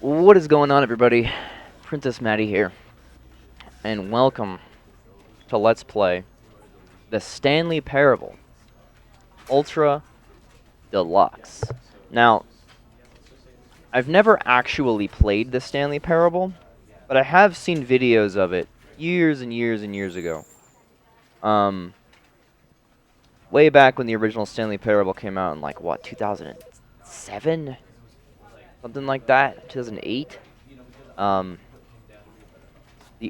What is going on, everybody? Princess Matty here, and welcome to Let's Play the Stanley Parable Ultra Deluxe. Now, I've never actually played the Stanley Parable, but I have seen videos of it years and years and years ago. Way back when the original Stanley Parable came out in, like, what, 2007? Something like that? 2008? The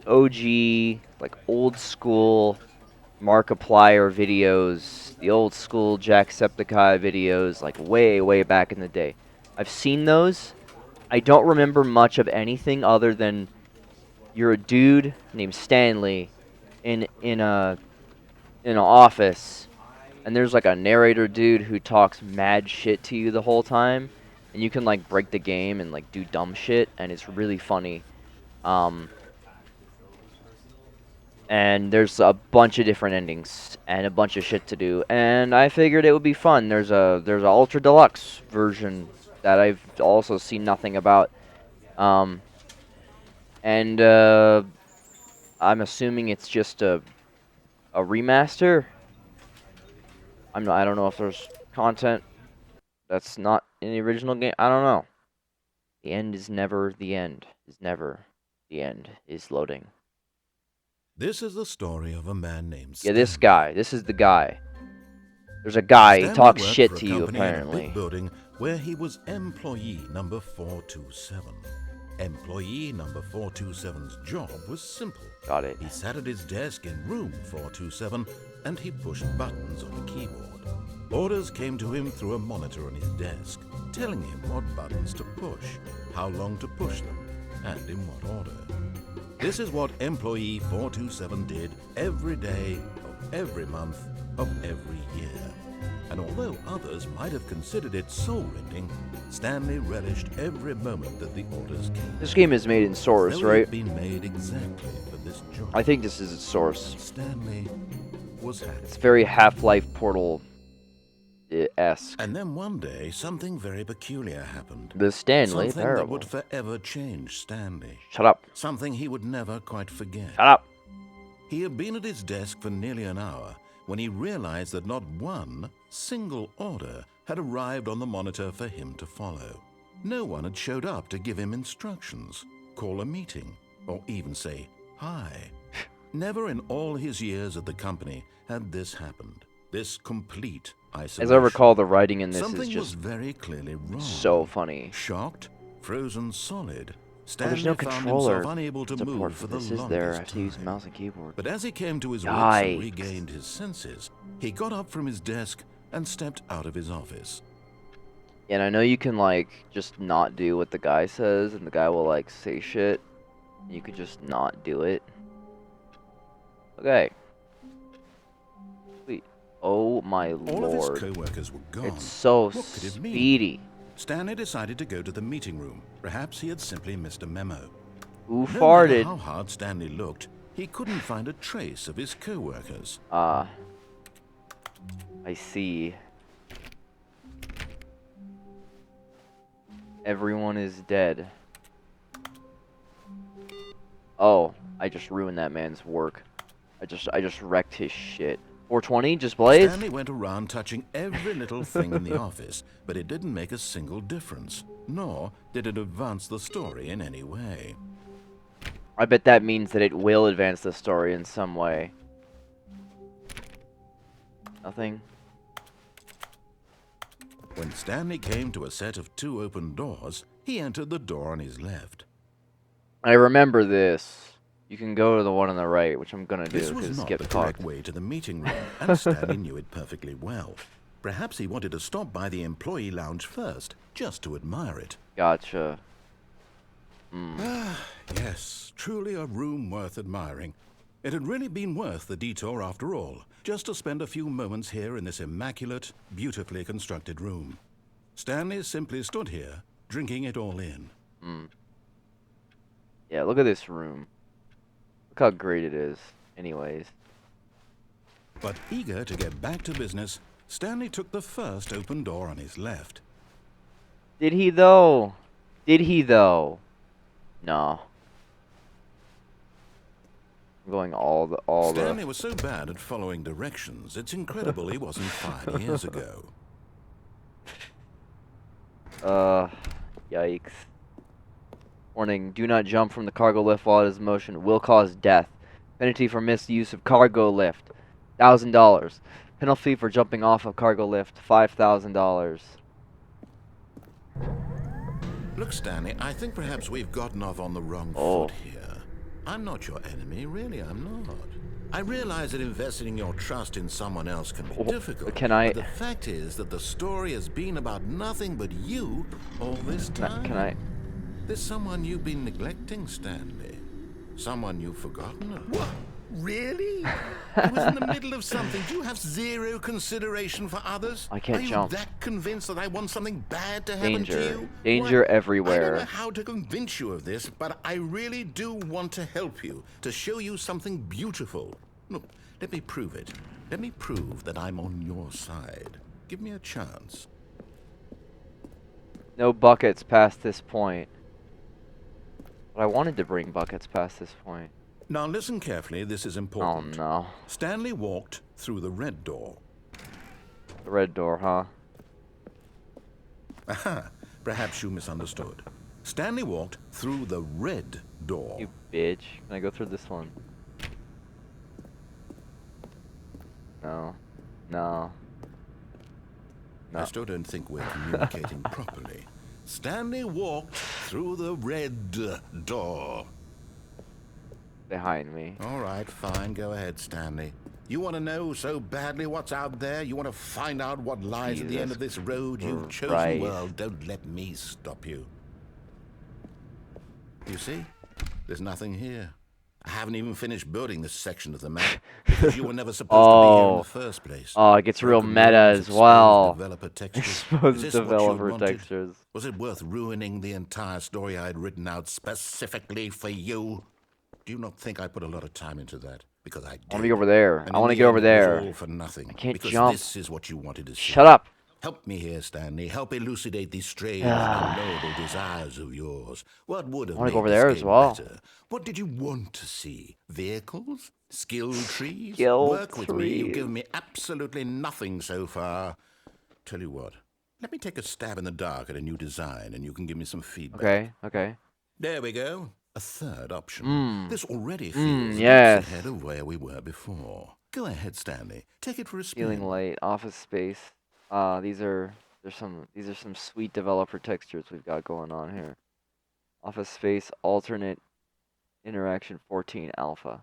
OG, like, old school Markiplier videos, the old school Jacksepticeye videos, like way back in the day. I've seen those. I don't remember much of anything other than you're a dude named Stanley in an office, and there's like a narrator dude who talks mad shit to you the whole time, and you can like break the game and like do dumb shit, and it's really funny. And there's a bunch of different endings and a bunch of shit to do, and I figured it would be fun. There's a ultra deluxe version that I've also seen nothing about, and I'm assuming it's just a remaster. I don't know if there's content that's not in the original game. I don't know. The end is never the end. Is never the end. Is loading. This is the story of a man named Yeah, Stanley. this guy. This is the guy. There's a guy. Stanley He talks worked shit for a to you, company in a apparently. big building where he was employee number 427. Employee number 427's job was simple. Got it. He sat at his desk in room 427 and he pushed buttons on a keyboard. Orders came to him through a monitor on his desk, telling him what buttons to push, how long to push them, and in what order. This is what employee 427 did every day of every month of every year. And although others might have considered it soul-rending, Stanley relished every moment that the orders came. This game is made in Source, Though it right? had been made exactly for this job. I think this is its Source. Stanley was happy. It's very Half-Life Portal-esque. And then one day, something very peculiar happened. The Stanley Something that Parable. would forever change Stanley. Shut up. Something he would never quite forget. Shut up. He had been at his desk for nearly an hour when he realized that not one single order had arrived on the monitor for him to follow. No one had showed up to give him instructions, call a meeting, or even say hi. Never in all his years at the company had this happened. This complete isolation. As I recall, the writing in this Something is was just very clearly wrong. so funny. Shocked, frozen solid, There's Stanley no found controller himself unable to support move for for the this, is there? I have longest to use time. mouse and keyboard. But as he came to his wits Yikes. and regained his senses, he got up from his desk and stepped out of his office. And I know you can, like, just not do what the guy says, and the guy will, like, say shit. You could just not do it. Okay. Sweet. Oh my All of his lord. co-workers were gone. It's so What could it mean? speedy. Stanley decided to go to the meeting room. Perhaps he had simply missed a memo. Who No matter farted? how hard Stanley looked, he couldn't find a trace of his co-workers. I see. Everyone is dead. Oh, I just ruined that man's work. I just wrecked his shit. 420, just blaze? Stanley went around touching every little thing in the office, but it didn't make a single difference, nor did it advance the story in any way. I bet that means that it will advance the story in some way. Nothing? When Stanley came to a set of 2 open doors, he entered the door on his left. I remember this. You can go to the one on the right, which I'm gonna do This was because not get the correct fucked. way to the meeting room, and Stanley knew it perfectly well. Perhaps he wanted to stop by the employee lounge first, just to admire it. Gotcha. Yes, truly a room worth admiring. It had really been worth the detour after all, just to spend a few moments here in this immaculate, beautifully constructed room. Stanley simply stood here, drinking it all in. Yeah, look at this room. Look how great it is. Anyways. But eager to get back to business, Stanley took the first open door on his left. Did he though? Did he though? No. I'm going all the. Stanley was so bad at following directions, it's incredible he wasn't 5 years ago. Yikes. Warning, do not jump from the cargo lift while it is in motion. Will cause death. Penalty for misuse of cargo lift, $1,000. Penalty for jumping off of cargo lift, $5,000. Look, Stanley, I think perhaps we've gotten off on the wrong foot here. I'm not your enemy, really, I'm not. I realize that investing your trust in someone else can be difficult. But the fact is that the story has been about nothing but you all this time. There's someone you've been neglecting, Stanley. Someone you've forgotten. What? Really? I was in the middle of something. Do you have zero consideration for others? I can't jump. Are you that convinced that I want something bad to happen to you? Danger everywhere. I don't know how to convince you of this, but I really do want to help you, to show you something beautiful. Look, let me prove it. Let me prove that I'm on your side. Give me a chance. No buckets past this point. But I wanted to bring buckets past this point. Now listen carefully, this is important. Oh no. Stanley walked through the red door. The red door, huh? Aha, perhaps you misunderstood. Stanley walked through the red door. You bitch. Can I go through this one? No. No. No. I still don't think we're communicating properly. Stanley walked through the red door. Behind me. All right, fine. Go ahead, Stanley. You want to know so badly what's out there? You want to find out what lies at the end of this road you've chosen? Right. Well, don't let me stop you. You see? There's nothing here. I haven't even finished building this section of the map because you were never supposed to be here in the first place. Oh, it gets real meta as well. Developer textures. Exposed developer textures. Was it worth ruining the entire story I had written out specifically for you? Do you not think I put a lot of time into that? Because I did. I want to go over there. I want to get over there. All for nothing. I can't because jump. This is what you wanted to see. Shut up. Help me here, Stanley. Help elucidate these strange and unknowable desires of yours. What would have made go over there this as game well. better? What did you want to see? Vehicles? Skill trees? Skill Work with me. You've trees. given me absolutely nothing so far. Tell you what. Let me take a stab in the dark at a new design, and you can give me some feedback. Okay, okay. There we go. A third option. This already feels yes. ahead of where we were before. Go ahead, Stanley. Take it for a spin. Feeling light. Office space. These are some sweet developer textures we've got going on here. Office space alternate interaction 14 alpha.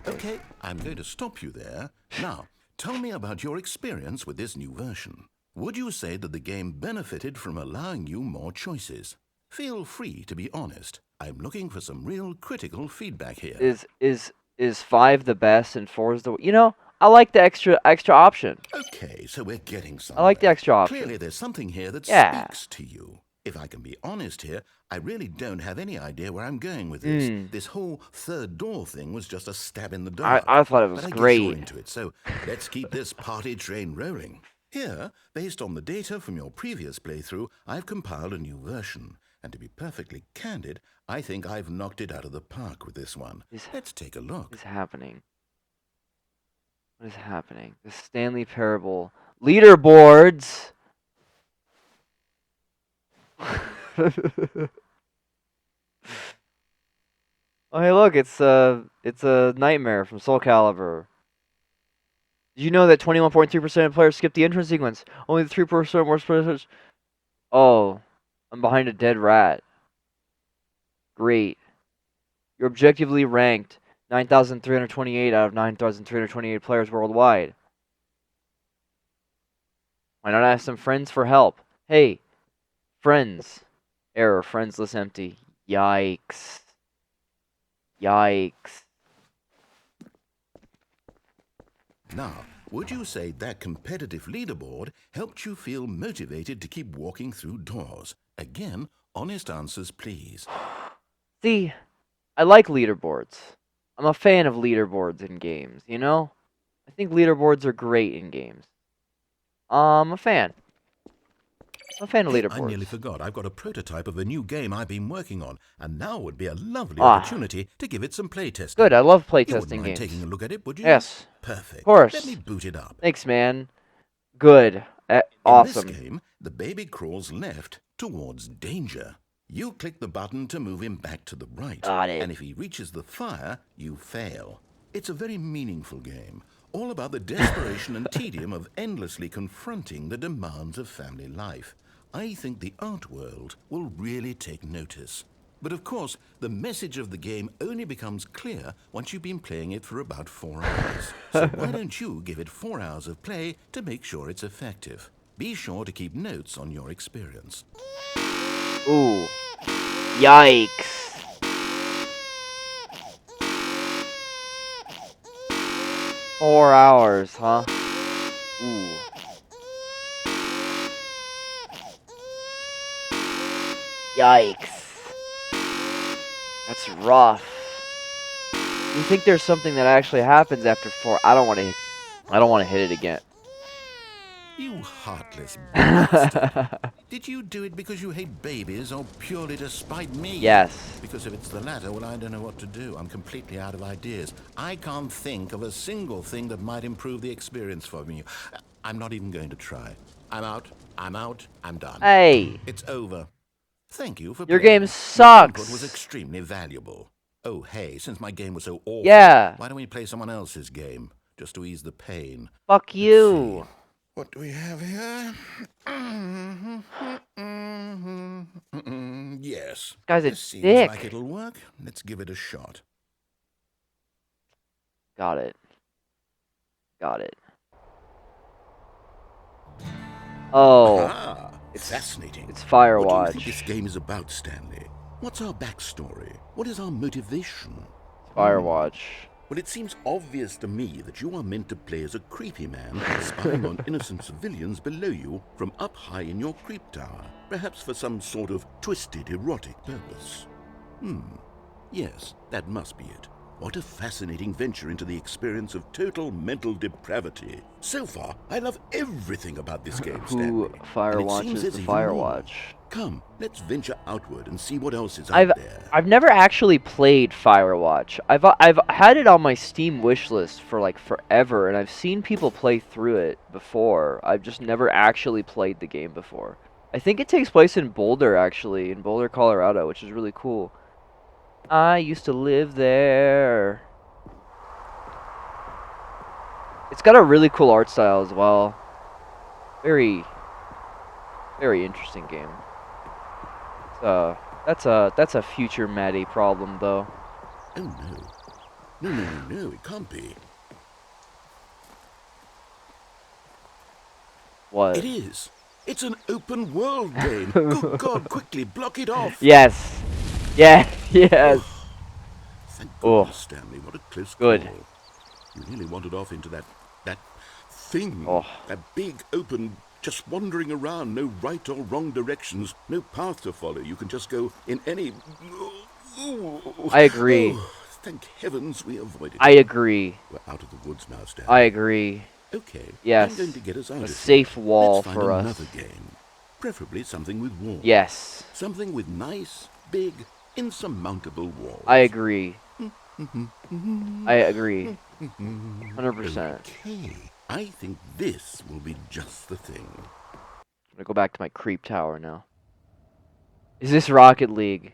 Okay, I'm going to stop you there. Now, tell me about your experience with this new version. Would you say that the game benefited from allowing you more choices? Feel free to be honest. I'm looking for some real critical feedback here. Is 5 the best and 4 is the... You know, I like the extra option. Okay, so we're getting somewhere. I like the extra option. Clearly there's something here that speaks to you. If I can be honest here, I really don't have any idea where I'm going with this. This whole third door thing was just a stab in the dark. I thought it was but great. I guess you're into it, so let's keep this party train rolling. Here, based on the data from your previous playthrough, I've compiled a new version. And to be perfectly candid, I think I've knocked it out of the park with this one. Let's take a look. What is happening? What is happening? The Stanley Parable leaderboards. Oh, hey, look! It's a nightmare from Soul Calibur. Did you know that 21.3% of players skip the entrance sequence? Only 3% more players. Oh, I'm behind a dead rat. Great. You're objectively ranked 9,328 out of 9,328 players worldwide. Why not ask some friends for help? Hey, friends. Error, friends list empty. Yikes. Yikes. Now, would you say that competitive leaderboard helped you feel motivated to keep walking through doors? Again, honest answers, please. See, I like leaderboards. I'm a fan of leaderboards in games, you know? I think leaderboards are great in games. I'm a fan. I'm a fan of Hey, I nearly leaderboards. forgot. I've got a prototype of a new game I've been working on, and now would be a lovely Ah, opportunity to give it some playtesting. good. I love You wouldn't playtesting mind games. taking a look at it, would you? Yes, of Perfect. Let me course. boot it up. Thanks, man. Good. In this Awesome. game, the baby crawls left towards danger. You click the button to move him back to the right. Got it. And if he reaches the fire, you fail. It's a very meaningful game, all about the desperation and tedium of endlessly confronting the demands of family life. I think the art world will really take notice. But of course, the message of the game only becomes clear once you've been playing it for about 4 hours. So why don't you give it 4 hours of play to make sure it's effective? Be sure to keep notes on your experience. Ooh. Yikes. Four hours, huh? Ooh. Yikes. That's rough. You think there's something that actually happens after 4? I don't want to hit it again. You heartless bastard. Did you do it because you hate babies or purely to spite me? Yes. Because if it's the latter, well, I don't know what to do. I'm completely out of ideas. I can't think of a single thing that might improve the experience for me. I'm not even going to try. I'm out. I'm done. Hey. It's over. Thank you for Your playing. game sucks. Your input was extremely valuable. Oh, hey, since my game was so awful, Yeah. why don't we play someone else's game, just to ease the pain? Fuck you. What do we have here? Yes. Guy's a This seems dick. like it'll work. Let's give it a shot. Got it. Oh. Ah, fascinating. It's What do you Firewatch. think this game is about, Stanley? What's our backstory? What is our motivation? Firewatch. Well, it seems obvious to me that you are meant to play as a creepy man spying on innocent civilians below you from up high in your creep tower, perhaps for some sort of twisted erotic purpose. Yes, that must be it. What a fascinating venture into the experience of total mental depravity. So far, I love everything about this game, Stanley. Who And it Firewatch seems is there's the even more. Firewatch? Come, let's venture outward and see what else is out there. I've never actually played Firewatch. I've had it on my Steam wishlist for like forever, and I've seen people play through it before. I've just never actually played the game before. I think it takes place in Boulder, actually, in Boulder, Colorado, which is really cool. I used to live there. It's got a really cool art style as well. Very interesting game. That's a future Matty problem, though. Oh no. No, it can't be. What? It is. It's an open world game. Good God, quickly block it off. Yes. Yes. Yes. Thank Oh. goodness, Stanley. What a close Good. call. You really wandered off into that thing. Oh. That big, open, just wandering around. No right or wrong directions. No path to follow. You can just go in any... I agree. Oh, thank heavens we avoided it. I agree. We're out of the woods now, Stanley. I agree. Okay. Yes. I'm going to get us out A of safe here. wall Let's find for us. another game. Preferably something with walls. Yes. Something with nice, big, insurmountable walls. I agree. I agree. 100%. Okay. I think this will be just the thing. I'm gonna go back to my creep tower now. Is this Rocket League?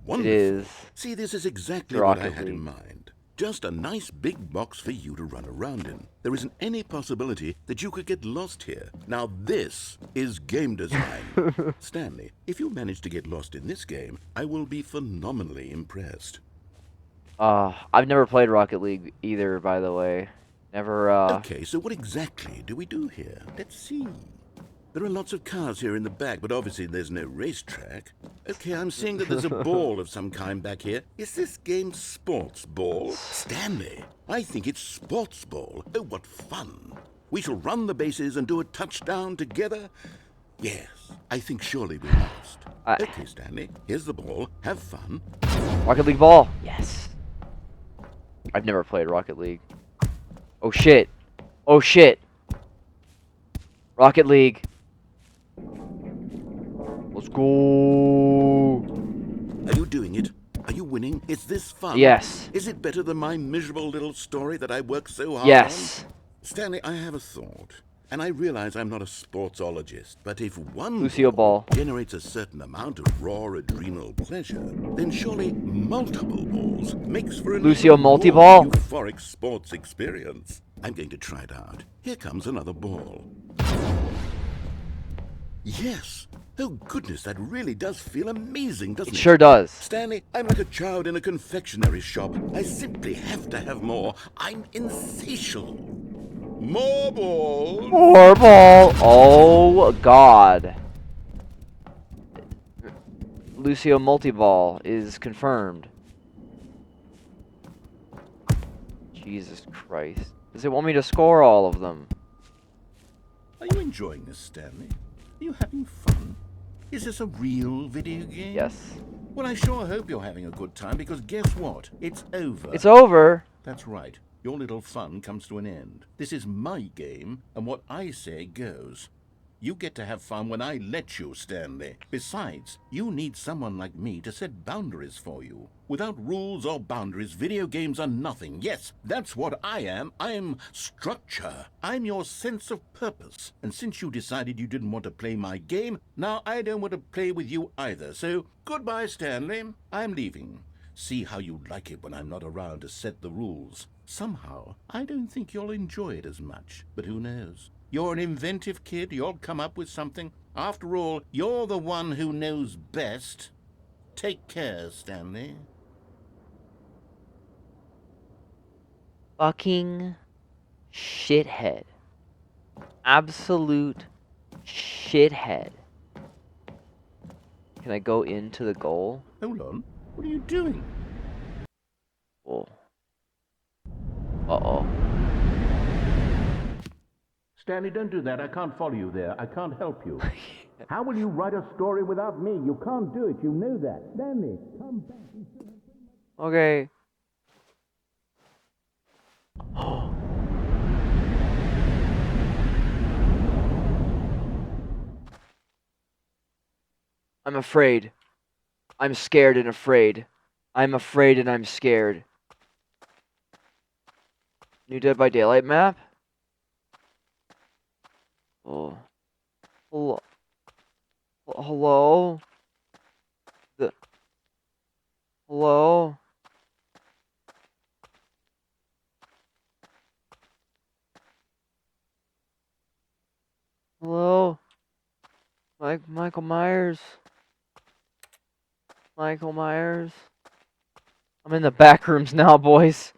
Wonderful. It is. See, this is exactly what I Rocket had in League. mind. Just a nice big box for you to run around in. There isn't any possibility that you could get lost here. Now this is game design. Stanley, if you manage to get lost in this game, I will be phenomenally impressed. I've never played Rocket League either, by the way. Never, Okay, so what exactly do we do here? Let's see. There are lots of cars here in the back, but obviously there's no racetrack. Okay, I'm seeing that there's a ball of some kind back here. Is this game sports ball? Stanley, I think it's sports ball. Oh, what fun. We shall run the bases and do a touchdown together. Yes, I think surely we must. Okay, Stanley, here's the ball. Have fun. Rocket League ball. Yes. I've never played Rocket League. Oh shit. Oh shit. Rocket League. Let's go. Are you doing it? Are you winning? Is this fun? Yes. Is it better than my miserable little story that I worked so hard Yes. on? Stanley, I have a thought. And I realize I'm not a sportsologist, but if one Lucio ball Ball. generates a certain amount of raw adrenal pleasure, then surely multiple balls makes for an Lucio even more multi-ball? euphoric sports experience. I'm going to try it out. Here comes another ball. Yes. Oh, goodness, that really does feel amazing, doesn't It it? sure does. Stanley, I'm like a child in a confectionery shop. I simply have to have more. I'm insatiable. More balls. More ball. Oh, God. Lucio multi-ball is confirmed. Jesus Christ. Does it want me to score all of them? Are you enjoying this, Stanley? Are you having fun? Is this a real video game? Yes. Well, I sure hope you're having a good time, because guess what? It's over. It's over. That's right. Your little fun comes to an end. This is my game, and what I say goes. You get to have fun when I let you, Stanley. Besides, you need someone like me to set boundaries for you. Without rules or boundaries, video games are nothing. Yes, that's what I am. I'm structure. I'm your sense of purpose. And since you decided you didn't want to play my game, now I don't want to play with you either. So, goodbye, Stanley. I'm leaving. See how you like it when I'm not around to set the rules. Somehow, I don't think you'll enjoy it as much. But who knows? You're an inventive kid. You'll come up with something. After all, you're the one who knows best. Take care, Stanley. Fucking shithead. Absolute shithead. Can I go into the goal? Hold on. What are you doing? Oh. Uh-oh. Stanley, don't do that. I can't follow you there. I can't help you. How will you write a story without me? You can't do it. You know that. Stanley, come back. Okay. I'm afraid. I'm scared and afraid. I'm afraid and I'm scared. New Dead by Daylight map? Oh. Hello? Hello? Hello? Hello? Michael Myers? Michael Myers? I'm in the back rooms now, boys.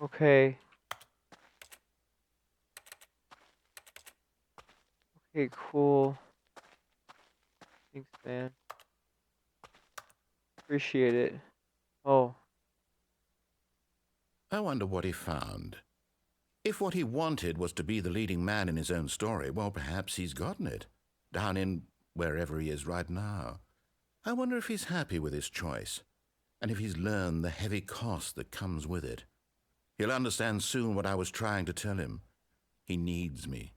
Okay. Okay, cool. Thanks, man. Appreciate it. Oh. I wonder what he found. If what he wanted was to be the leading man in his own story, well, perhaps he's gotten it. Down in wherever he is right now. I wonder if he's happy with his choice, and if he's learned the heavy cost that comes with it. He'll understand soon what I was trying to tell him. He needs me.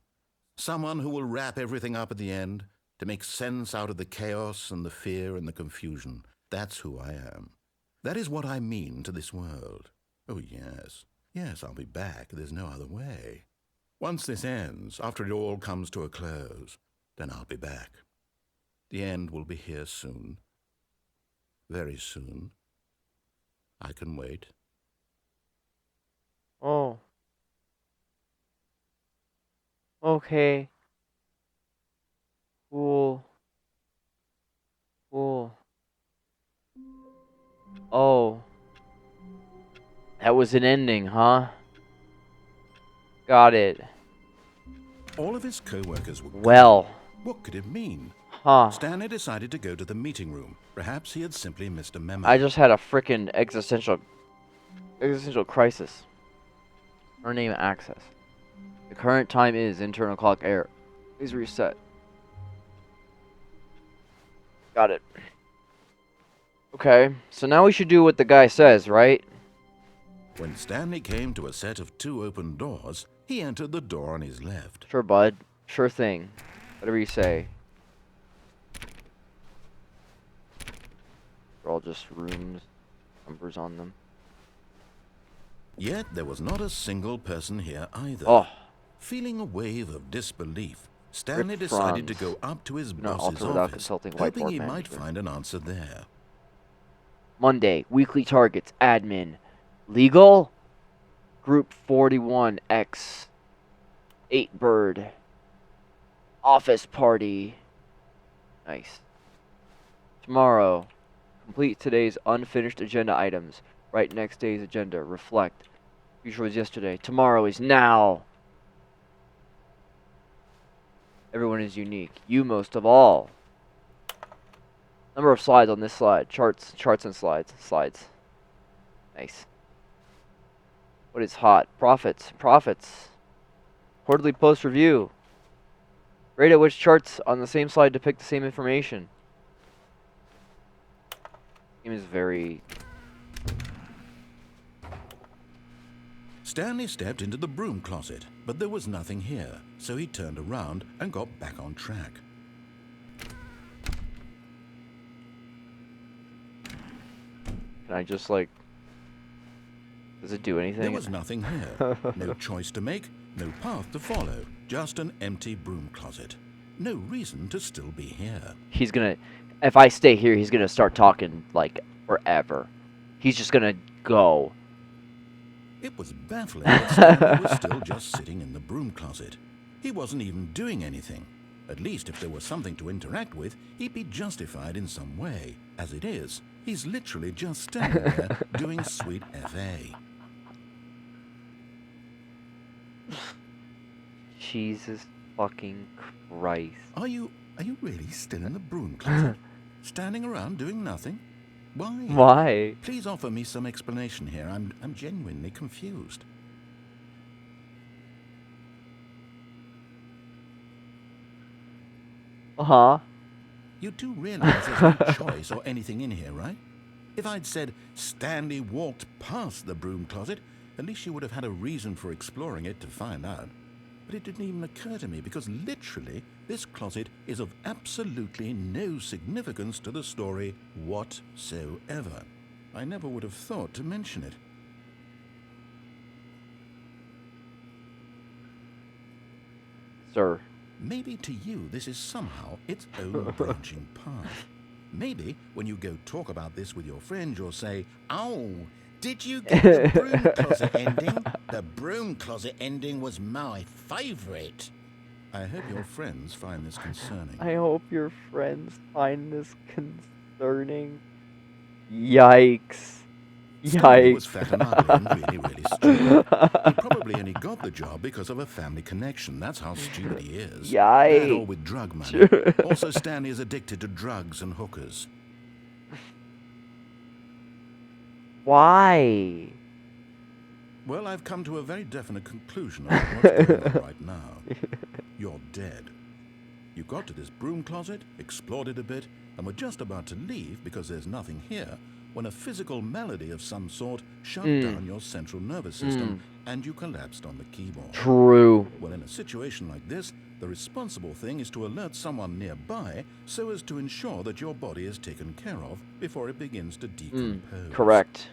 Someone who will wrap everything up at the end, to make sense out of the chaos and the fear and the confusion. That's who I am. That is what I mean to this world. Oh, yes. Yes, I'll be back. There's no other way. Once this ends, after it all comes to a close, then I'll be back. The end will be here soon. Very soon. I can wait. Oh. Okay. Cool. Cool. Oh. That was an ending, huh? Got it. All of his co-workers were Well. gone. What could it mean? Huh. Stanley decided to go to the meeting room. Perhaps he had simply missed a memo. I just had a freaking existential crisis. Her name access. The current time is internal clock error. Please reset. Got it. Okay, so now we should do what the guy says, right? When Stanley came to a set of 2 open doors, he entered the door on his left. Sure, bud. Sure thing. Whatever you say. They're all just rooms, numbers on them. Yet there was not a single person here either. Oh. Feeling a wave of disbelief, Stanley Rick decided to Franz. go up to his No, boss's Alter without office, consulting hoping whiteboard he might management. find an answer there. Monday, weekly targets, admin. Legal? Group 41X. 8 bird. Office party. Nice. Tomorrow, complete today's unfinished agenda items. Write next day's agenda. Reflect. Future was yesterday. Tomorrow is now. Everyone is unique. You most of all. Number of slides on this slide. Charts and slides. Nice. What is hot? Profits. Quarterly post review. Rate at which charts on the same slide depict the same information. Game is very... Stanley stepped into the broom closet, but there was nothing here, so he turned around and got back on track. Can I just, like... Does it do anything? There was nothing here. No choice to make, no path to follow, just an empty broom closet. No reason to still be here. He's gonna... If I stay here, he's gonna start talking, like, forever. He's just gonna go. It was baffling that Stanley was still just sitting in the broom closet. He wasn't even doing anything. At least if there was something to interact with, he'd be justified in some way. As it is, he's literally just standing there doing sweet FA. Jesus fucking Christ. Are you really still in the broom closet? Standing around doing nothing? Why? Why? Please offer me some explanation here. I'm genuinely confused. Uh-huh. You do realize there's no choice or anything in here, right? If I'd said Stanley walked past the broom closet, at least you would have had a reason for exploring it to find out. But it didn't even occur to me because literally this closet is of absolutely no significance to the story whatsoever. I never would have thought to mention it. Sir. Maybe to you this is somehow its own branching path. Maybe when you go talk about this with your friend, you'll say, "Oh, did you get the broom closet ending? The broom closet ending was my favourite." I hope your friends find this concerning. I hope your friends find this concerning. Yikes. Stanley was fat and ugly and really stupid. He probably only got the job because of a family connection. That's how stupid he is. Yikes. That or with drug money. Also, Stanley is addicted to drugs and hookers. Why? Well, I've come to a very definite conclusion about what's going on right now. You're dead. You got to this broom closet, explored it a bit, and were just about to leave because there's nothing here when a physical malady of some sort shut down your central nervous system and you collapsed on the keyboard. True. Well, in a situation like this, the responsible thing is to alert someone nearby so as to ensure that your body is taken care of before it begins to decompose. Correct.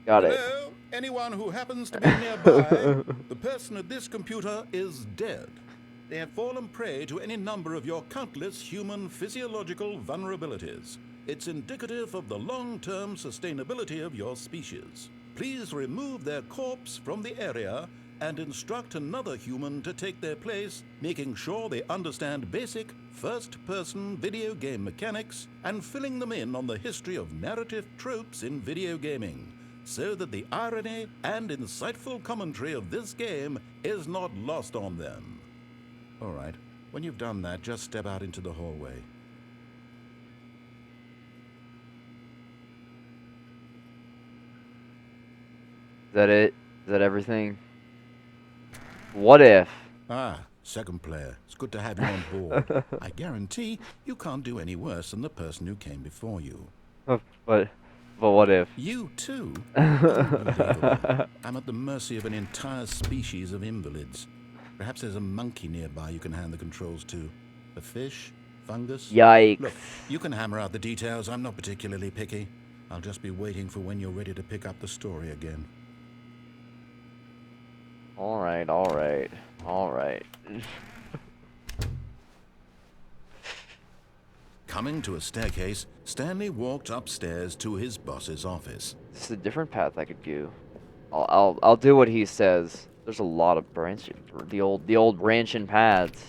Got it. Hello? Anyone who happens to be nearby, the person at this computer is dead. They have fallen prey to any number of your countless human physiological vulnerabilities. It's indicative of the long-term sustainability of your species. Please remove their corpse from the area and instruct another human to take their place, making sure they understand basic first-person video game mechanics and filling them in on the history of narrative tropes in video gaming, so that the irony and insightful commentary of this game is not lost on them. All right, when you've done that, just step out into the hallway. Is that it? Is that everything? What if? Ah, second player. It's good to have you on board. I guarantee you can't do any worse than the person who came before you. But But what if? You too? Unbelievable. I'm at the mercy of an entire species of invalids. Perhaps there's a monkey nearby you can hand the controls to. A fish? Fungus? Yikes. Look, you can hammer out the details. I'm not particularly picky. I'll just be waiting for when you're ready to pick up the story again. Alright, alright, alright. Coming to a staircase, Stanley walked upstairs to his boss's office. This is a different path I could do. I'll do what he says. There's a lot of branching. The old branching paths.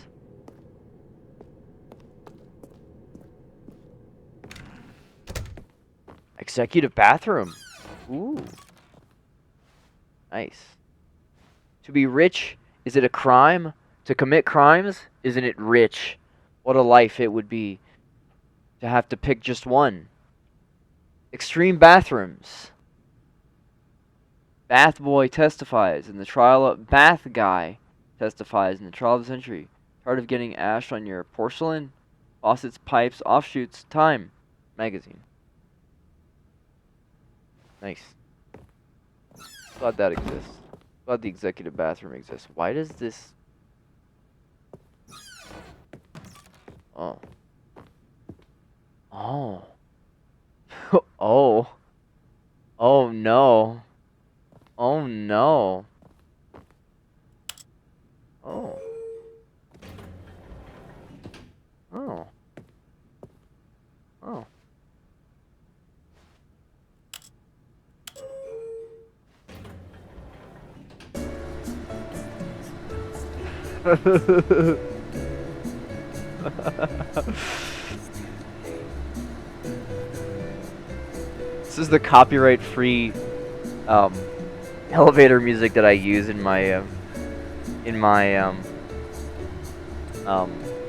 Executive bathroom. Ooh. Nice. To be rich, is it a crime? To commit crimes, isn't it rich? What a life it would be to have to pick just one. Extreme bathrooms. Bath boy testifies in the trial of bath guy testifies in the trial of the century. Tired of getting ash on your porcelain, faucets, pipes, offshoots, Time magazine. Nice. Glad that exists. Glad the executive bathroom exists. Why does this... Oh. Oh. Oh. Oh no. Oh no. Oh. Oh. Oh. This is the copyright-free elevator music that I use in my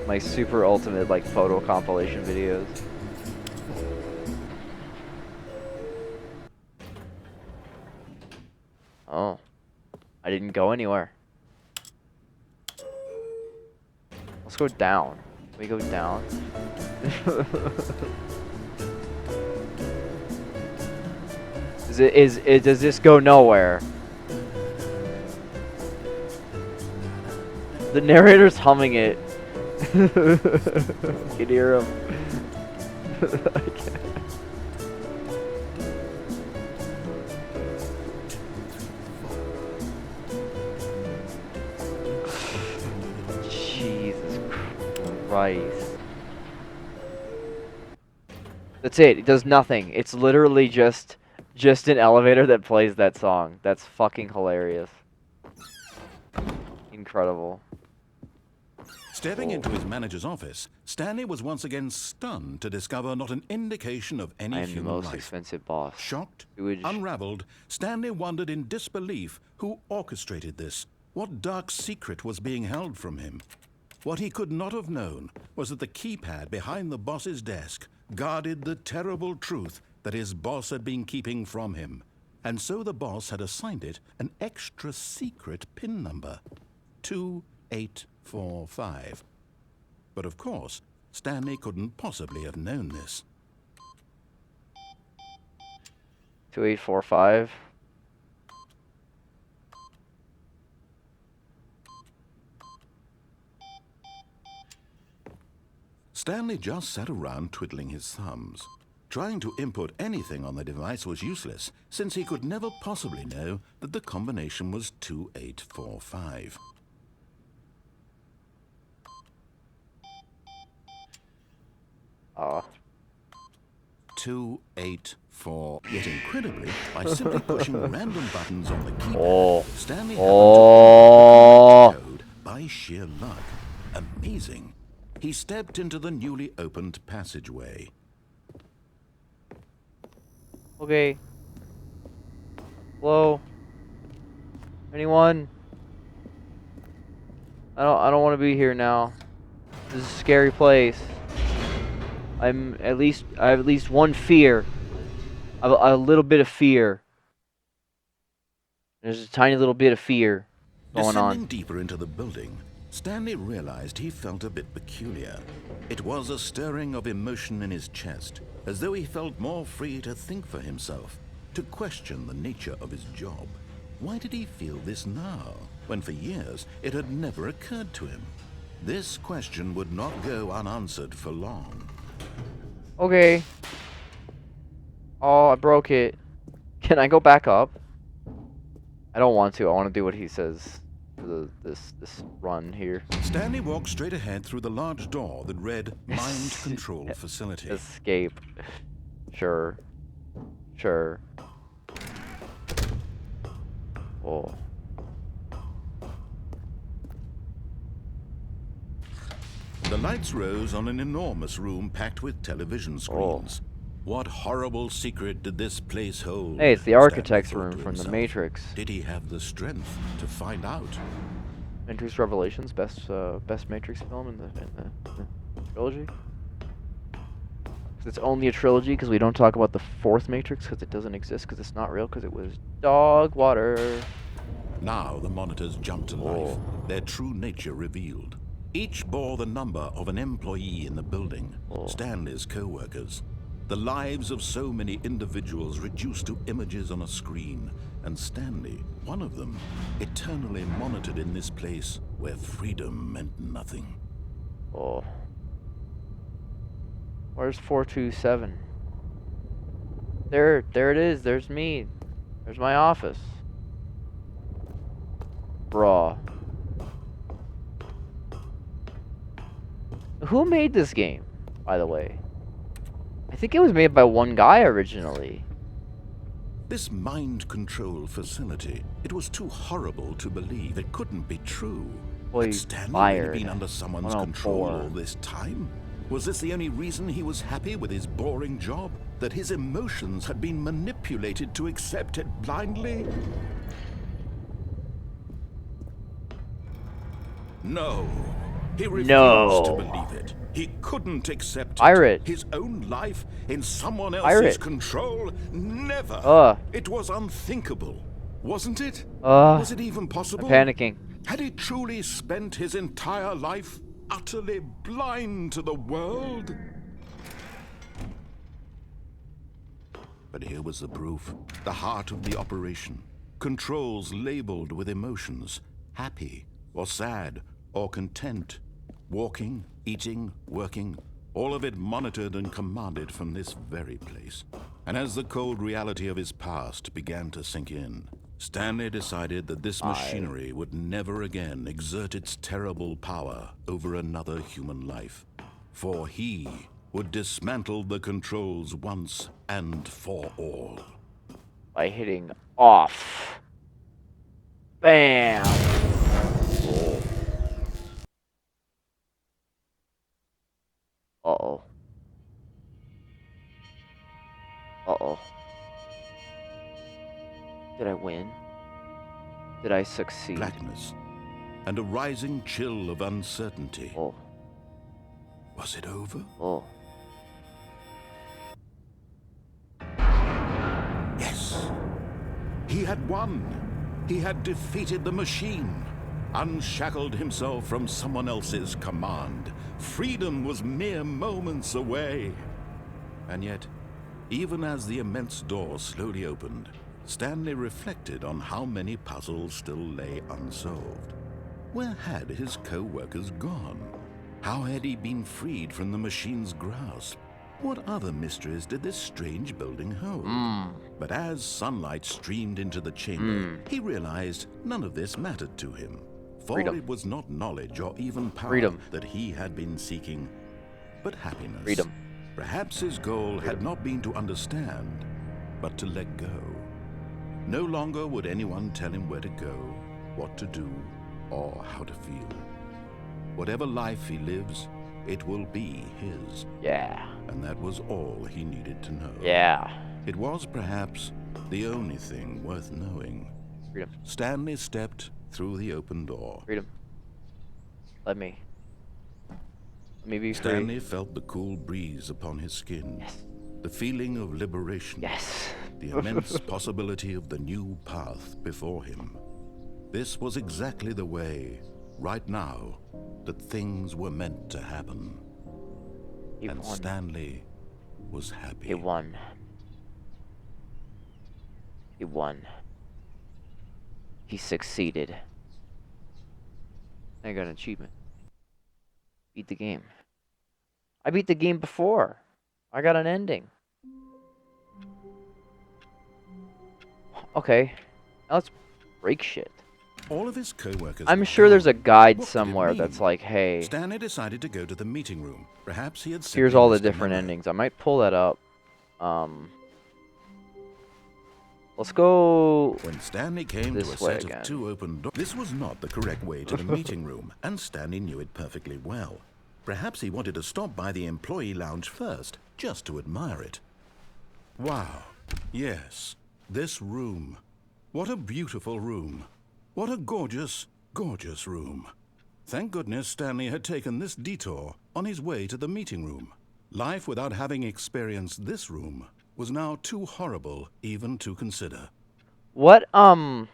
my super ultimate like photo compilation videos. Oh, I didn't go anywhere. Let's go down. Can we go down? Does this go nowhere? The narrator's humming it. You can hear him. I can't. Jesus Christ. That's it. It does nothing. It's literally just an elevator that plays that song. That's fucking hilarious. Incredible. Stepping into his manager's office, Stanley was once again stunned to discover not an indication of any I am the human most life. expensive boss. Shocked, Sewage. unraveled, Stanley wondered in disbelief who orchestrated this. What dark secret was being held from him? What he could not have known was that the keypad behind the boss's desk guarded the terrible truth that his boss had been keeping from him. And so the boss had assigned it an extra secret PIN number. 2845. But of course, Stanley couldn't possibly have known this. 2845. Stanley just sat around twiddling his thumbs. Trying to input anything on the device was useless, since he could never possibly know that the combination was 2845. Oh. 284. Yet incredibly, by simply pushing random buttons on the keypad, Stanley happened to code by sheer luck. Amazing. He stepped into the newly opened passageway. Okay. Hello? Anyone? I don't want to be here now. This is a scary place. I have at least one fear. A little bit of fear. There's a tiny little bit of fear going Descending on. deeper into the building, Stanley realized he felt a bit peculiar. It was a stirring of emotion in his chest, as though he felt more free to think for himself, to question the nature of his job. Why did he feel this now, when for years it had never occurred to him? This question would not go unanswered for long. Okay. Oh, I broke it. Can I go back up? I don't want to. I want to do what he says for this run here. Stanley walked straight ahead through the large door that read Mind Control Facility. Escape. Sure. Sure. Oh. The lights rose on an enormous room packed with television screens. Oh. What horrible secret did this place hold? Hey, it's the architect's room from the Matrix. Did he have the strength to find out? Matrix Revelations, best Matrix film in the trilogy. It's only a trilogy because we don't talk about the fourth Matrix because it doesn't exist because it's not real because it was dog water. Now the monitors jumped to life, their true nature revealed. Each bore the number of an employee in the building, Stanley's co-workers. The lives of so many individuals reduced to images on a screen, and Stanley, one of them, eternally monitored in this place where freedom meant nothing. Oh. Where's 427? There it is. There's me. There's my office. Bruh. Who made this game, by the way? I think it was made by one guy originally. This mind control facility, it was too horrible to believe. It couldn't be true. Boy, Had Stanley really fired. been under someone's 104. control all this time? Was this the only reason he was happy with his boring job? That his emotions had been manipulated to accept it blindly? No. He refused to believe it. He couldn't accept Pirate. His own life in someone else's control? Never. It was unthinkable. Wasn't it? Was it even possible? I'm panicking. Had he truly spent his entire life utterly blind to the world? But here was the proof. The heart of the operation. Controls labeled with emotions. Happy, or sad, or content. Walking, eating, working. All of it monitored and commanded from this very place. And as the cold reality of his past began to sink in, Stanley decided that this machinery would never again exert its terrible power over another human life. For he would dismantle the controls once and for all. By hitting off. Bam! Uh-oh. Uh-oh. Did I win? Did I succeed? Blackness and a rising chill of uncertainty. Oh. Was it over? Oh. Yes. He had won. He had defeated the machine, unshackled himself from someone else's command. Freedom was mere moments away. And yet, even as the immense door slowly opened, Stanley reflected on how many puzzles still lay unsolved. Where had his co-workers gone? How had he been freed from the machine's grasp? What other mysteries did this strange building hold? But as sunlight streamed into the chamber, he realized none of this mattered to him. For it was not knowledge or even power that he had been seeking, but happiness. Perhaps his goal had not been to understand, but to let go. No longer would anyone tell him where to go, what to do, or how to feel. Whatever life he lives, it will be his. Yeah. And that was all he needed to know. Yeah. It was perhaps the only thing worth knowing. Freedom. Stanley stepped through the open door. Freedom. Let me be free. Stanley felt the cool breeze upon his skin. Yes. The feeling of liberation. Yes. The immense possibility of the new path before him. This was exactly the way right now that things were meant to happen. He And won. Stanley was happy. He won. He won. He succeeded. I got an achievement. Beat the game. I beat the game before. I got an ending. Okay. Now let's break shit. All of his co-workers I'm were sure there's a gone. guide What could it somewhere that's mean? like, hey, Stanley decided to go to the meeting room. Perhaps he had here's simply all the missed a different memo. endings. I might pull that up. Let's go When Stanley came to this a way set again. of 2 open doors, this was not the correct way to the meeting room, and Stanley knew it perfectly well. Perhaps he wanted to stop by the employee lounge first, just to admire it. Wow. Yes, this room. What a beautiful room. What a gorgeous, gorgeous room. Thank goodness Stanley had taken this detour on his way to the meeting room. Life without having experienced this room was now too horrible even to consider. What, But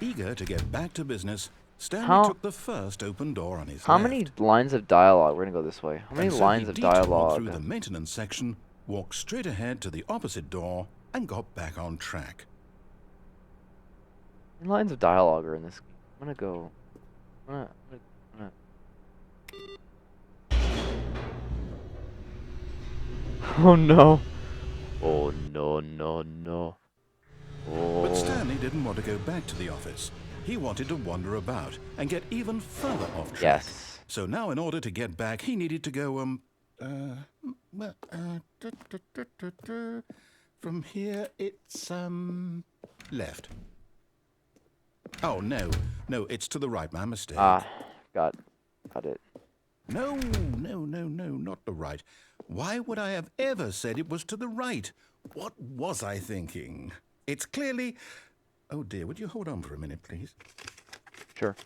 eager to get back to business, Stanley How- took the first open door on his how left. many lines of dialogue? We're gonna go this way. How many And so lines he of detoured dialogue? through the maintenance section, walked straight ahead to the opposite door, and got back on track. How many lines of dialogue are in this game? I'm gonna go. I'm gonna- Oh no. Oh no, no, no. Oh. But Stanley didn't want to go back to the office. He wanted to wander about and get even further off track. Yes. So now in order to get back, he needed to go, from here it's, left. Oh, no, it's to the right, my mistake. Ah, got it. No, not the right. Why would I have ever said it was to the right? What was I thinking? It's clearly... Oh dear, would you hold on for a minute, please? Sure.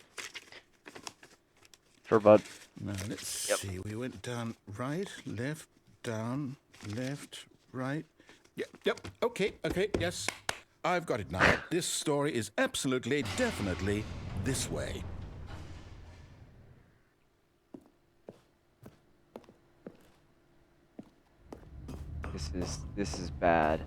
Sure, bud. Now, let's see. We went down right, left, down, left, right. Yep, okay, yes. I've got it now. This story is absolutely, definitely this way. This is bad.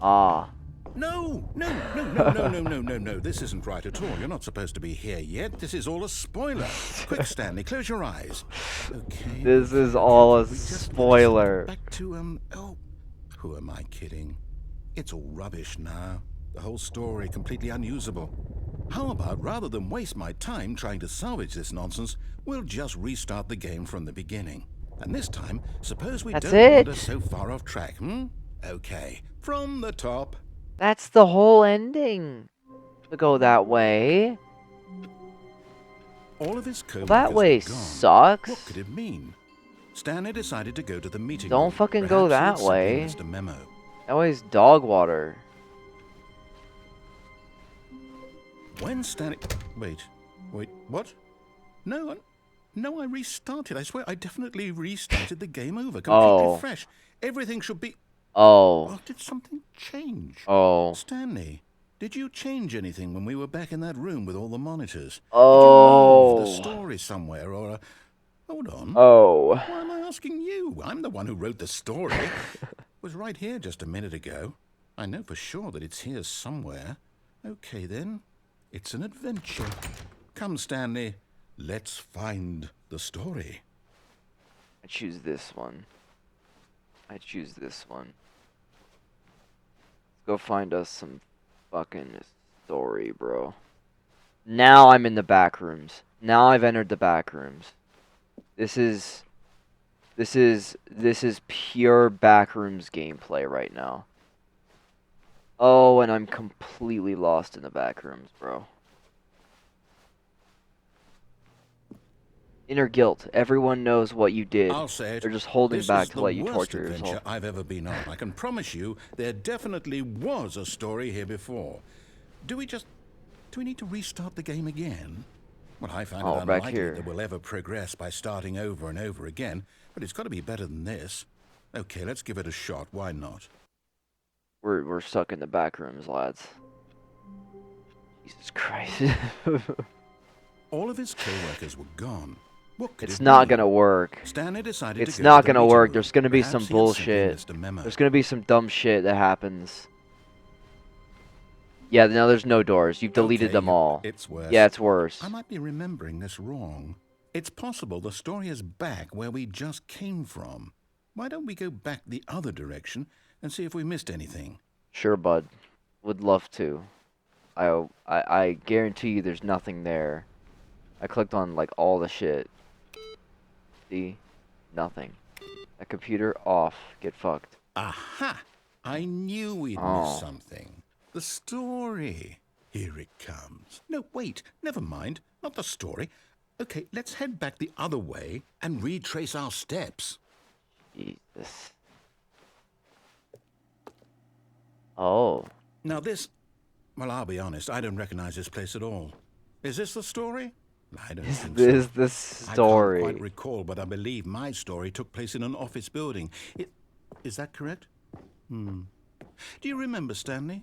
Ah. No. This isn't right at all. You're not supposed to be here yet. This is all a spoiler. Quick, Stanley, close your eyes. Okay. This is all a We just spoiler. Back to, oh, who am I kidding? It's all rubbish now. The whole story completely unusable. How about, rather than waste my time trying to salvage this nonsense, we'll just restart the game from the beginning. And this time, suppose we That's don't it? wander so far off track, Okay, from the top. That's the whole ending. To go that way. All of his co-workers That way were gone. sucks. What could it mean? Stanley decided to go to the meeting Don't room. fucking go Perhaps he had that simply way. missed a memo. That way's dog water. When Stanley... Wait, what? No, I restarted. I swear, I definitely restarted the game over. Completely fresh. Everything should be... Oh. Oh, did something change? Oh. Stanley, did you change anything when we were back in that room with all the monitors? Oh. Did you move the story somewhere, or... Hold on. Oh. Why am I asking you? I'm the one who wrote the story. It was right here just a minute ago. I know for sure that it's here somewhere. Okay, then. It's an adventure. Come, Stanley. Let's find the story. I choose this one. Let's go find us some fucking story, bro. Now I'm in the back rooms. Now I've entered the back rooms. This is pure backrooms gameplay right now. Oh, and I'm completely lost in the backrooms, bro. Inner guilt. Everyone knows what you did. I'll say it. They're just holding This back is to the let you worst torture adventure yourself. I've ever been on. I can promise you there definitely was a story here before. Do we need to restart the game again? Well, I find it back unlikely here. that we'll ever progress by starting over and over again, but it's got to be better than this. Okay, let's give it a shot. Why not? We're stuck in the back rooms, lads. Jesus Christ. All of his co-workers were gone. What could It's it not be? gonna work. Stanley decided It's to go to not the gonna meeting work. room. There's gonna be some Perhaps he had simply bullshit. missed a memo. There's gonna be some dumb shit that happens. Yeah, no, there's no doors. You've deleted them all. It's worse. Yeah, it's worse. I might be remembering this wrong. It's possible the story is back where we just came from. Why don't we go back the other direction and see if we missed anything? Sure, bud. Would love to. I guarantee you there's nothing there. I clicked on, like, all the shit. See? Nothing. That computer off. Get fucked. Aha! I knew we'd missed something. The story. Here it comes. No, wait. Never mind. Not the story. Okay, let's head back the other way and retrace our steps. Jesus. Oh. Now this... Well, I'll be honest. I don't recognize this place at all. Is this the story? I don't think so. Is this story? I can't quite recall, but I believe my story took place in an office building. Is that correct? Do you remember, Stanley?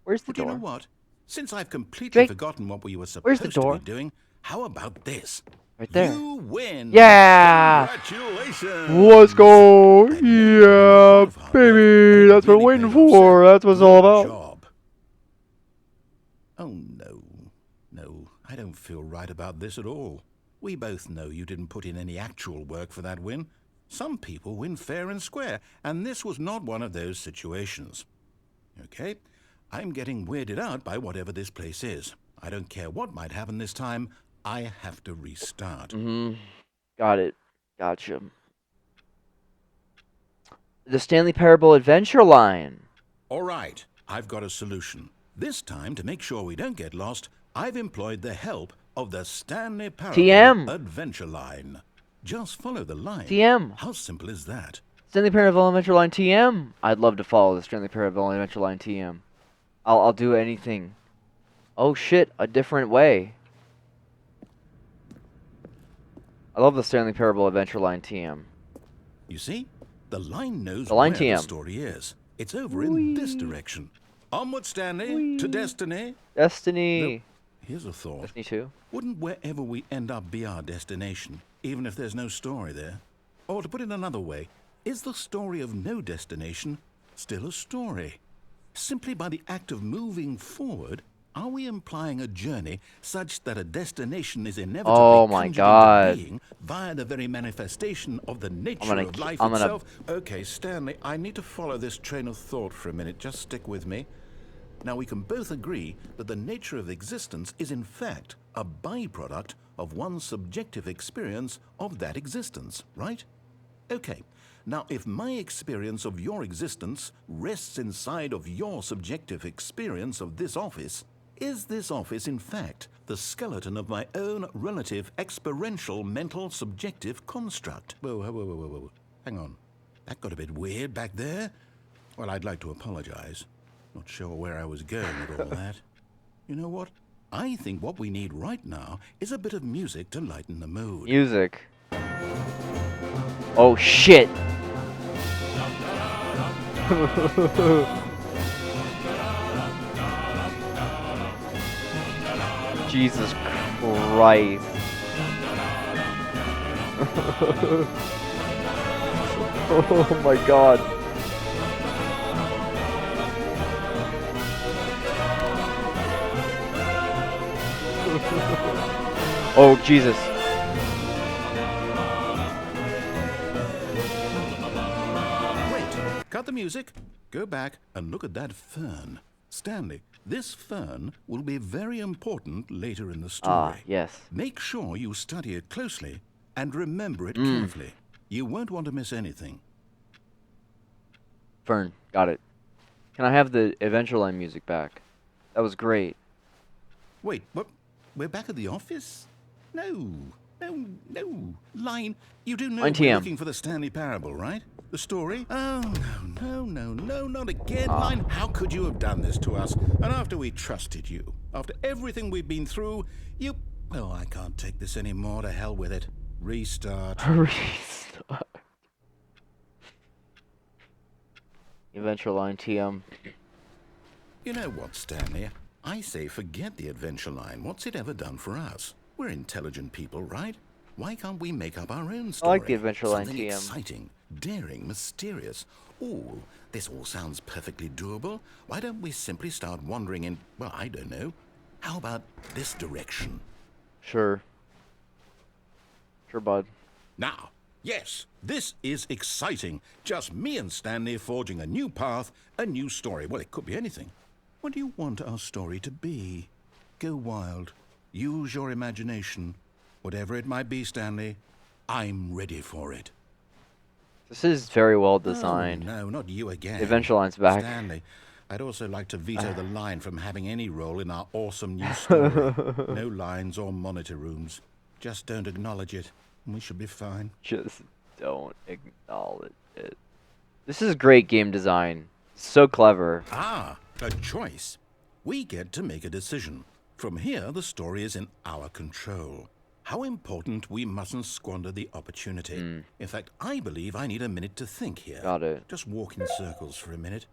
Where's the Do you door? know what? Since I've completely Jake, forgotten what we were where's supposed the to door? be doing, how about this? Right there. You win! Yeah! Congratulations! Let's go! And Yeah, baby! That's what we're waiting for. That's what it's all about. Job. Oh, no. No, I don't feel right about this at all. We both know you didn't put in any actual work for that win. Some people win fair and square, and this was not one of those situations. Okay? I'm getting weirded out by whatever this place is. I don't care what might happen this time. I have to restart. Got it. Gotcha. The Stanley Parable Adventure Line. All right, I've got a solution. This time, to make sure we don't get lost, I've employed the help of the Stanley Parable TM. Adventure Line. Just follow the line. TM. How simple is that? Stanley Parable Adventure Line TM. I'd love to follow the Stanley Parable Adventure Line TM. I'll do anything. Oh shit, a different way. I love the Stanley Parable Adventure Line TM. You see? The line knows The line where TM. the story is. It's over in this direction. Onward, Stanley, to destiny. Destiny. No, here's a thought. Destiny 2. Wouldn't wherever we end up be our destination, even if there's no story there? Or to put it another way, is the story of no destination still a story? Simply by the act of moving forward, are we implying a journey such that a destination is inevitably Oh my conjured God. into being via the very manifestation of the nature gonna of life I'm gonna- itself? Okay, Stanley, I need to follow this train of thought for a minute. Just stick with me. Now, we can both agree that the nature of existence is in fact a byproduct of one's subjective experience of that existence, right? Okay. Now, if my experience of your existence rests inside of your subjective experience of this office, is this office, in fact, the skeleton of my own relative experiential mental subjective construct? Whoa, whoa, whoa, whoa, whoa. Hang on. That got a bit weird back there. Well, I'd like to apologize. Not sure where I was going with all that. You know what? I think what we need right now is a bit of music to lighten the mood. Music. Oh shit. Jesus Christ. Oh my God. Oh Jesus. Wait, cut the music. Go back and look at that fern. Stanley, this fern will be very important later in the story. Ah, yes. Make sure you study it closely and remember it carefully. You won't want to miss anything. Fern, got it. Can I have the Adventure Line music back? That was great. Wait, what? We're back at the office? No, no, no. Line, you do know Line we're TM. looking for the Stanley Parable, right? The story? Oh, no, not again. Line, how could you have done this to us? And after we trusted you, after everything we've been through, you... Oh, I can't take this anymore. To hell with it. Restart. Restart. Adventure Line TM. You know what, Stanley? I say forget the adventure line. What's it ever done for us? We're intelligent people, right? Why can't we make up our own I story? like the adventure line Something TM. exciting, daring, mysterious. Ooh, this all sounds perfectly doable. Why don't we simply start wandering in, well, I don't know. How about this direction? Sure. Sure, bud. Now, yes, this is exciting. Just me and Stanley forging a new path, a new story. Well, it could be anything. What do you want our story to be? Go wild. Use your imagination. Whatever it might be, Stanley, I'm ready for it. This is very well Oh, designed. no, not you again. The adventure line's back. Stanley, I'd also like to veto the line from having any role in our awesome new story. No lines or monitor rooms. Just don't acknowledge it, and we should be fine. Just don't acknowledge it. This is great game design. So clever. Ah, a choice. We get to make a decision. From here, the story is in our control. How important we mustn't squander the opportunity. In fact, I believe I need a minute to think here. Got it. Just walk in circles for a minute.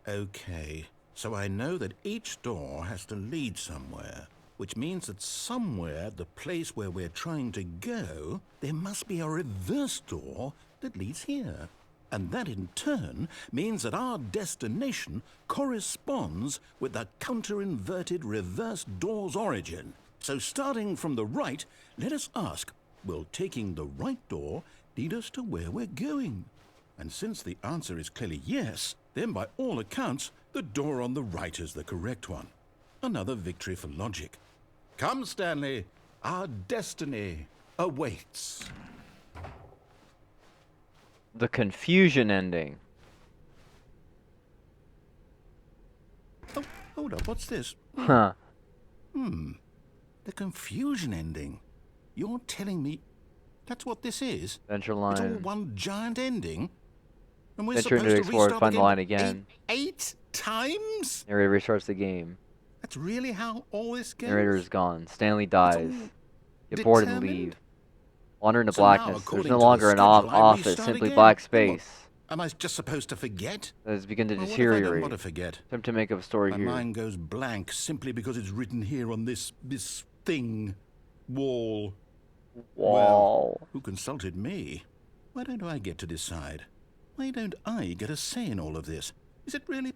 Okay, so I know that each door has to lead somewhere, which means that somewhere, the place where we're trying to go, there must be a reverse door that leads here. And that in turn means that our destination corresponds with the counter-inverted reverse door's origin. So starting from the right, let us ask, will taking the right door lead us to where we're going? And since the answer is clearly yes, then by all accounts, the door on the right is the correct one. Another victory for logic. Come, Stanley, our destiny awaits. The confusion ending. Oh, hold up, what's this? Huh. The confusion ending. You're telling me that's what this is? Adventure It's all line. one giant ending? And we're Venture into supposed to explore, restart find the the line game again. eight times? Narrator restarts the game. That's really how all this goes? Narrator is gone. Stanley It's dies. all Get bored and determined? leave. Wander into So now, blackness. There's according no to the longer an schedule, I office, restart simply again? black What? space. Am I just supposed to forget? That has begun to Well, what if I don't deteriorate. want to forget? Attempt to make up a story My here. mind goes blank simply because it's written here on this thing. Wall. Wall. Well, who consulted me? Why don't I get to decide? Why don't I get a say in all of this? Is it really?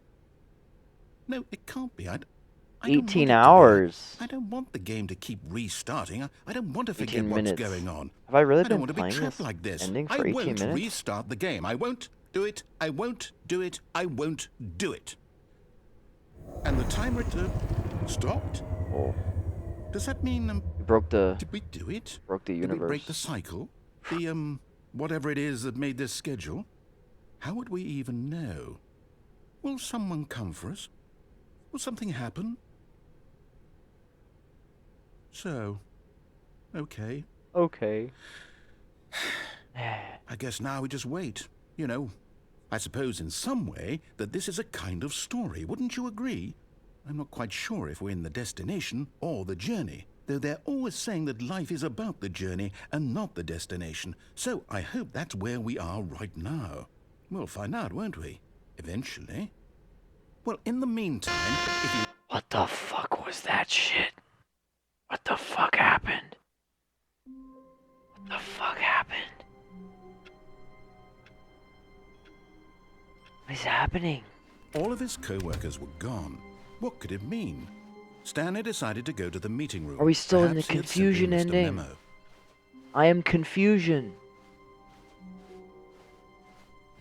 No, it can't be. I don't want 18 it to be. hours. I don't want the game to keep restarting. I don't want to 18 forget what's minutes. going on. Have I really I don't been want to be playing trapped this like this. ending for I 18 won't minutes? restart the game. I won't do it. I won't do it. I won't do it. And the timer stopped? Oh. Does that mean We broke the did we do it? broke the Did we universe. break the cycle? The whatever it is that made this schedule? How would we even know? Will someone come for us? Will something happen? So, okay. Okay. I guess now we just wait. You know, I suppose in some way that this is a kind of story, wouldn't you agree? I'm not quite sure if we're in the destination or the journey, though they're always saying that life is about the journey and not the destination, so I hope that's where we are right now. We'll find out, won't we? Eventually. Well, in the meantime, if you... What the fuck was that shit? What the fuck happened? What the fuck happened? What is happening? All of his co-workers were gone, what could it mean? Stanley decided to go to the meeting room. Are we still in the Perhaps he had simply confusion missed a ending? memo. I am confusion.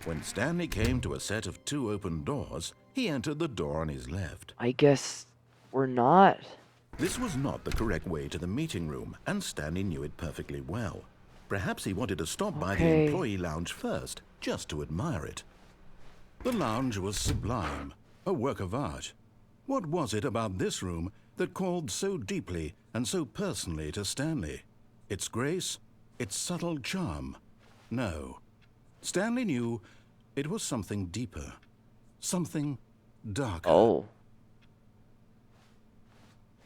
When Stanley came to a set of 2 open doors, he entered the door on his left. I guess we're not. This was not the correct way to the meeting room, and Stanley knew it perfectly well. Perhaps he wanted to stop by the Okay. employee lounge first, just to admire it. The lounge was sublime, a work of art. What was it about this room that called so deeply and so personally to Stanley? Its grace? Its subtle charm? No. Stanley knew it was something deeper. Something darker. Oh.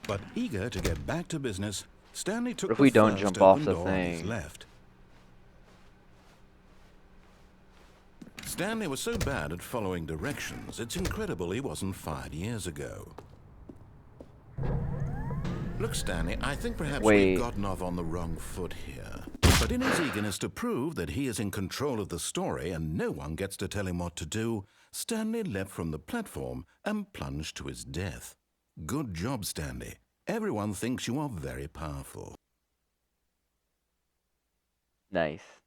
But eager to get back to business, Stanley took What if the we don't first jump off open the door on his thing? left. Stanley was so bad at following directions, it's incredible he wasn't fired years ago. Look, Stanley, I think perhaps we've Wait. gotten off on the wrong foot here. But in his eagerness to prove that he is in control of the story and no one gets to tell him what to do, Stanley leapt from the platform and plunged to his death. Good job, Stanley. Everyone thinks you are very powerful. Nice.